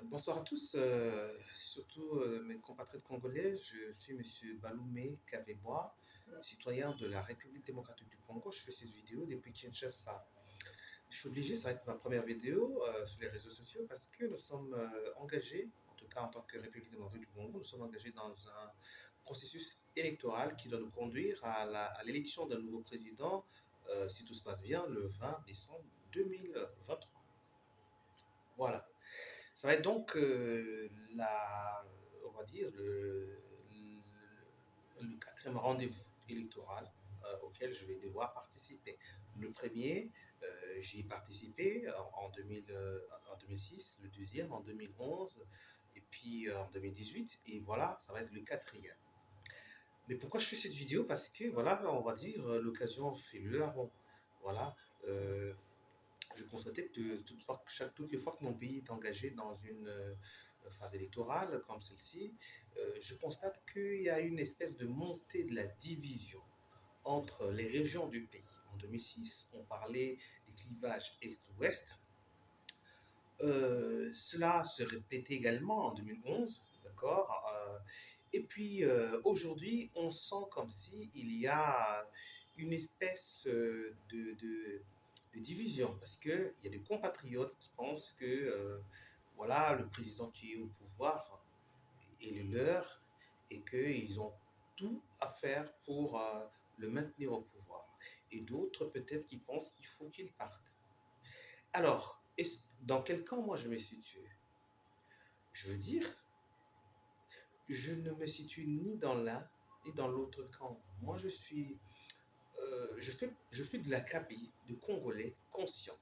Bonsoir à tous, surtout mes compatriotes congolais. Je suis Monsieur Baloumé Kaveboa, citoyen de la République démocratique du Congo. Je fais cette vidéo depuis Kinshasa. Je suis obligé, ça va être ma première vidéo sur les réseaux sociaux parce que nous sommes engagés, en tout cas en tant que République démocratique du Congo, nous sommes engagés dans un processus électoral qui doit nous conduire à l'élection d'un nouveau président, si tout se passe bien, le 20 décembre 2023. Voilà. Ça va être donc on va dire, le quatrième rendez-vous électoral auquel je vais devoir participer. Le premier, j'y ai participé en 2000, en 2006, le deuxième en 2011, et puis en 2018, et voilà, ça va être le quatrième. Mais pourquoi je fais cette vidéo? Parce que, voilà, on va dire, l'occasion fait le larron. Voilà. euh, je constatais que toutes les fois que mon pays est engagé dans une phase électorale comme celle-ci, je constate qu'il y a une espèce de montée de la division entre les régions du pays. En 2006, on parlait des clivages Est-Ouest. Cela se répétait également en 2011, d'accord. Et puis aujourd'hui, on sent comme si il y a une espèce de division, parce qu'il y a des compatriotes qui pensent que voilà, le président qui est au pouvoir est le leur et qu'ils ont tout à faire pour le maintenir au pouvoir. Et d'autres peut-être qui pensent qu'il faut qu'il parte. Alors, dans quel camp moi je me situe? Je veux dire, je ne me situe ni dans l'un ni dans l'autre camp. Moi, je fais de la Kabylie, de Congolais conscients.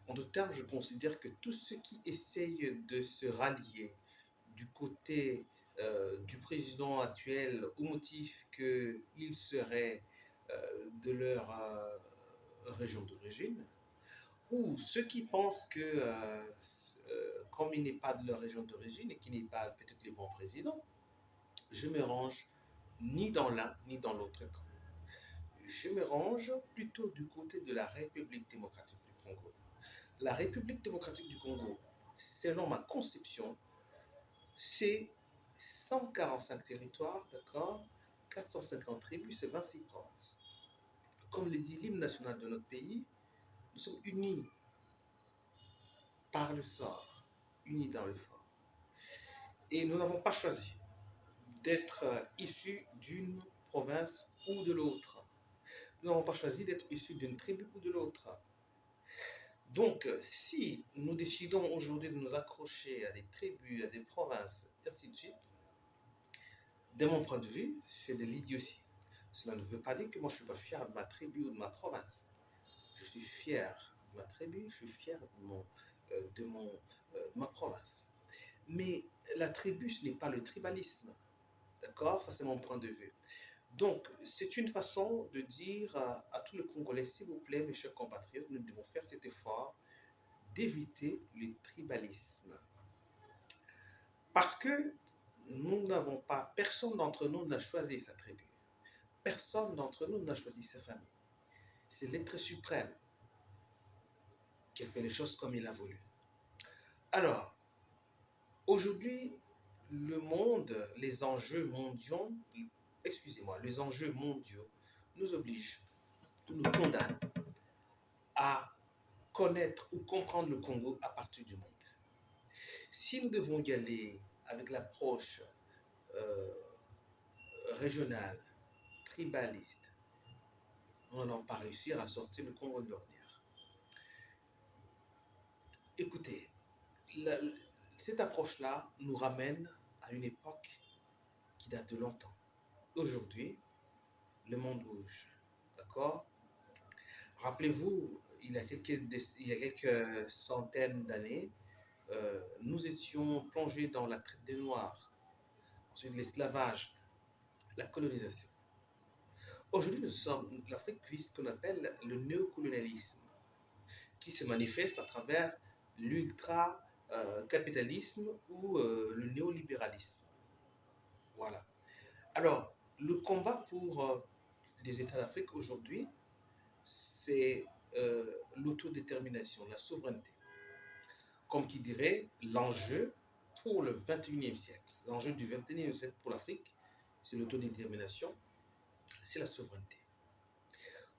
En d'autres termes, je considère que tous ceux qui essayent de se rallier du côté du président actuel au motif qu'il serait de leur région d'origine, ou ceux qui pensent que, comme il n'est pas de leur région d'origine et qu'il n'est pas peut-être le bon président, je me range ni dans l'un ni dans l'autre camp. Je me range plutôt du côté de la République démocratique du Congo. La République démocratique du Congo, selon ma conception, c'est 145 territoires, d'accord, 450 tribus, c'est 26 provinces. Comme le dit l'hymne national de notre pays, nous sommes unis par le sort, unis dans le fort. Et nous n'avons pas choisi d'être issus d'une province ou de l'autre. Nous n'avons pas choisi d'être issus d'une tribu ou de l'autre. Donc, si nous décidons aujourd'hui de nous accrocher à des tribus, à des provinces, et ainsi de suite, de mon point de vue, c'est de l'idiotie. Cela ne veut pas dire que moi je ne suis pas fier de ma tribu ou de ma province. Je suis fier de ma tribu, je suis fier de ma province. Mais la tribu, ce n'est pas le tribalisme. D'accord? Ça, c'est mon point de vue. Donc, c'est une façon de dire à tous les Congolais, s'il vous plaît, mes chers compatriotes, nous devons faire cet effort d'éviter le tribalisme. Parce que nous n'avons pas, personne d'entre nous n'a choisi sa tribu. Personne d'entre nous n'a choisi sa famille. C'est l'être suprême qui a fait les choses comme il a voulu. Alors, aujourd'hui, le monde, les enjeux mondiaux, les enjeux mondiaux nous obligent, nous condamnent à connaître ou comprendre le Congo à partir du monde. Si nous devons y aller avec l'approche euh, régionale, tribaliste, nous n'allons pas réussir à sortir le Congo de l'ornière. Écoutez, la- cette approche-là nous ramène à une époque qui date de longtemps. Aujourd'hui, le monde bouge. D'accord? Rappelez-vous, il y a quelques centaines d'années, nous étions plongés dans la traite des Noirs, ensuite l'esclavage, la colonisation. Aujourd'hui, l'Afrique vit ce qu'on appelle le néocolonialisme, qui se manifeste à travers l'ultra-capitalisme ou le néolibéralisme. Voilà. Alors, le combat pour les États d'Afrique aujourd'hui, c'est l'autodétermination, la souveraineté. comme qui dirait, l'enjeu pour le 21e siècle, l'enjeu du 21e siècle pour l'Afrique, c'est l'autodétermination, c'est la souveraineté.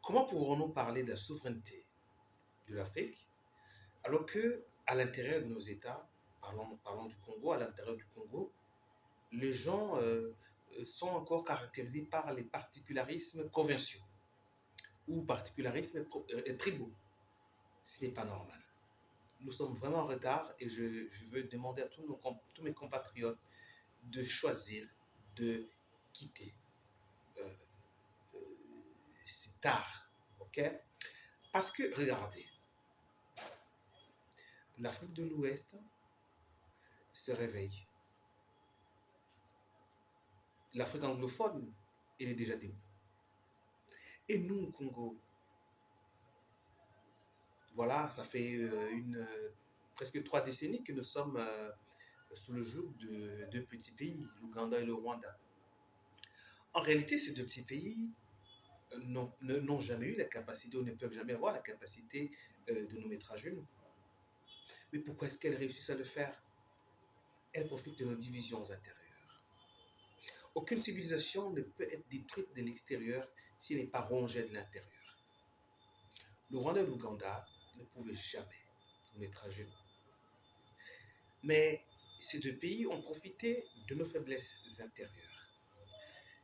Comment pourrons-nous parler de la souveraineté de l'Afrique alors que à l'intérieur de nos États, parlons du Congo, à l'intérieur du Congo, les gens sont encore caractérisés par les particularismes provinciaux ou particularismes tribaux. Ce n'est pas normal. Nous sommes vraiment en retard et je veux demander à tous mes compatriotes de choisir de quitter. Euh, euh, c'est tard, ok? Parce que, regardez, l'Afrique de l'Ouest se réveille. L'Afrique anglophone, elle est déjà debout. Et nous, au Congo, voilà, ça fait presque 3 décennies que nous sommes sous le joug de deux petits pays, l'Ouganda et le Rwanda. En réalité, ces deux petits pays n'ont jamais eu la capacité ou ne peuvent jamais avoir la capacité de nous mettre à genoux. Mais pourquoi est-ce qu'elles réussissent à le faire? Elles profitent de nos divisions intérieures. Aucune civilisation ne peut être détruite de l'extérieur si elle n'est pas rongée de l'intérieur. Le Rwanda et l'Ouganda ne pouvaient jamais nous mettre à genoux. Mais ces deux pays ont profité de nos faiblesses intérieures.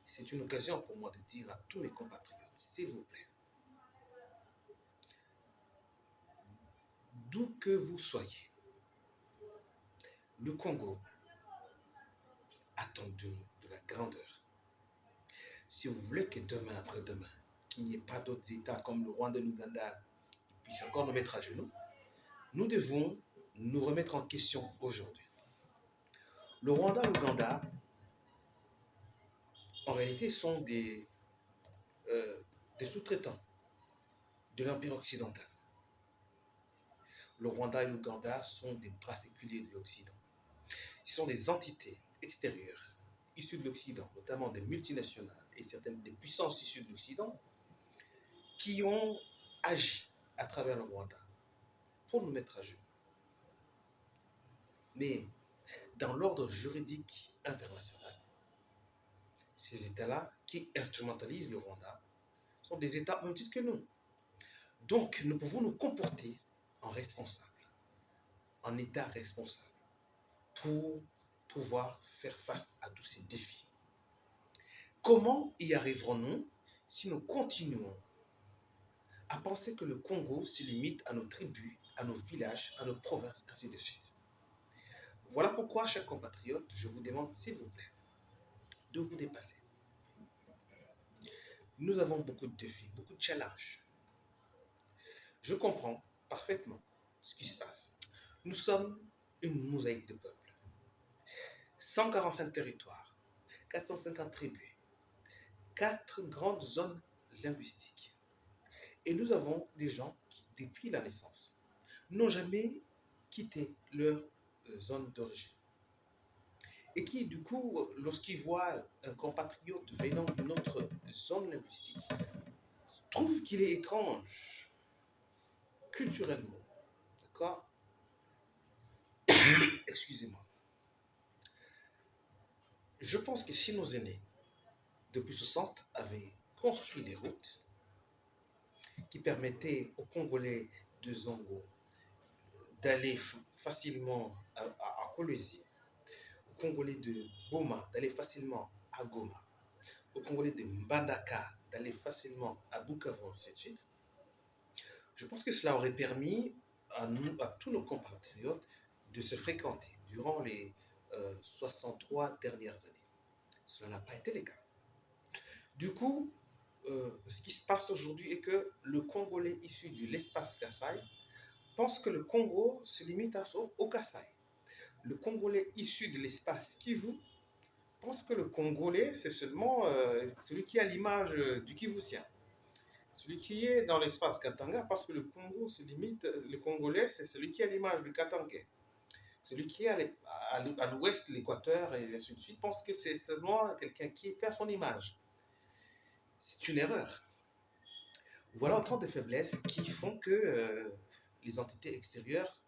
C'est une occasion pour moi de dire à tous mes compatriotes, s'il vous plaît, d'où que vous soyez, le Congo attend de nous de la grandeur. Si vous voulez que demain après-demain, qu'il n'y ait pas d'autres États comme le Rwanda et l'Ouganda qui puissent encore nous mettre à genoux, nous devons nous remettre en question aujourd'hui. Le Rwanda et l'Ouganda, en réalité, sont des sous-traitants de l'Empire occidental. Le Rwanda et l'Ouganda sont des bras séculiers de l'Occident. Ce sont des entités extérieures issues de l'Occident, notamment des multinationales et certaines des puissances issues de l'Occident, qui ont agi à travers le Rwanda pour nous mettre à genoux. Mais dans l'ordre juridique international, ces États-là qui instrumentalisent le Rwanda sont des États au même titre que nous. Donc, nous pouvons nous comporter en responsables, en État responsable, pour pouvoir faire face à tous ces défis. Comment y arriverons-nous si nous continuons à penser que le Congo se limite à nos tribus, à nos villages, à nos provinces, ainsi de suite? Voilà pourquoi, chers compatriotes, je vous demande, s'il vous plaît, de vous dépasser. Nous avons beaucoup de défis, beaucoup de challenges. Je comprends parfaitement ce qui se passe. Nous sommes une mosaïque de peuples. 145 territoires, 450 tribus, 4 grandes zones linguistiques. Et nous avons des gens qui, depuis la naissance, n'ont jamais quitté leur zone d'origine. Et qui, du coup, lorsqu'ils voient un compatriote venant d'une autre zone linguistique, trouvent qu'il est étrange, culturellement. D'accord? Excusez-moi. Je pense que si nos aînés, depuis 60, avaient construit des routes qui permettaient aux Congolais de Zongo d'aller facilement à Kolwezi, aux Congolais de Boma d'aller facilement à Goma, aux Congolais de Mbandaka d'aller facilement à Bukavu, ainsi de suite, je pense que cela aurait permis à tous nos compatriotes de se fréquenter durant les 63 dernières années. Cela n'a pas été le cas. Du coup, ce qui se passe aujourd'hui est que le Congolais issu de l'espace Kassai pense que le Congo se limite au Kassai. Le Congolais issu de l'espace Kivu pense que le Congolais, c'est seulement celui qui a l'image du Kivusien. Celui qui est dans l'espace Katanga, parce que le Congo se limite, le Congolais, c'est celui qui a l'image du Katangais. Celui qui est à l'ouest, l'équateur, et ainsi de suite, pense que c'est seulement quelqu'un qui fait à son image. C'est une erreur. Voilà autant de faiblesses qui font que les entités extérieures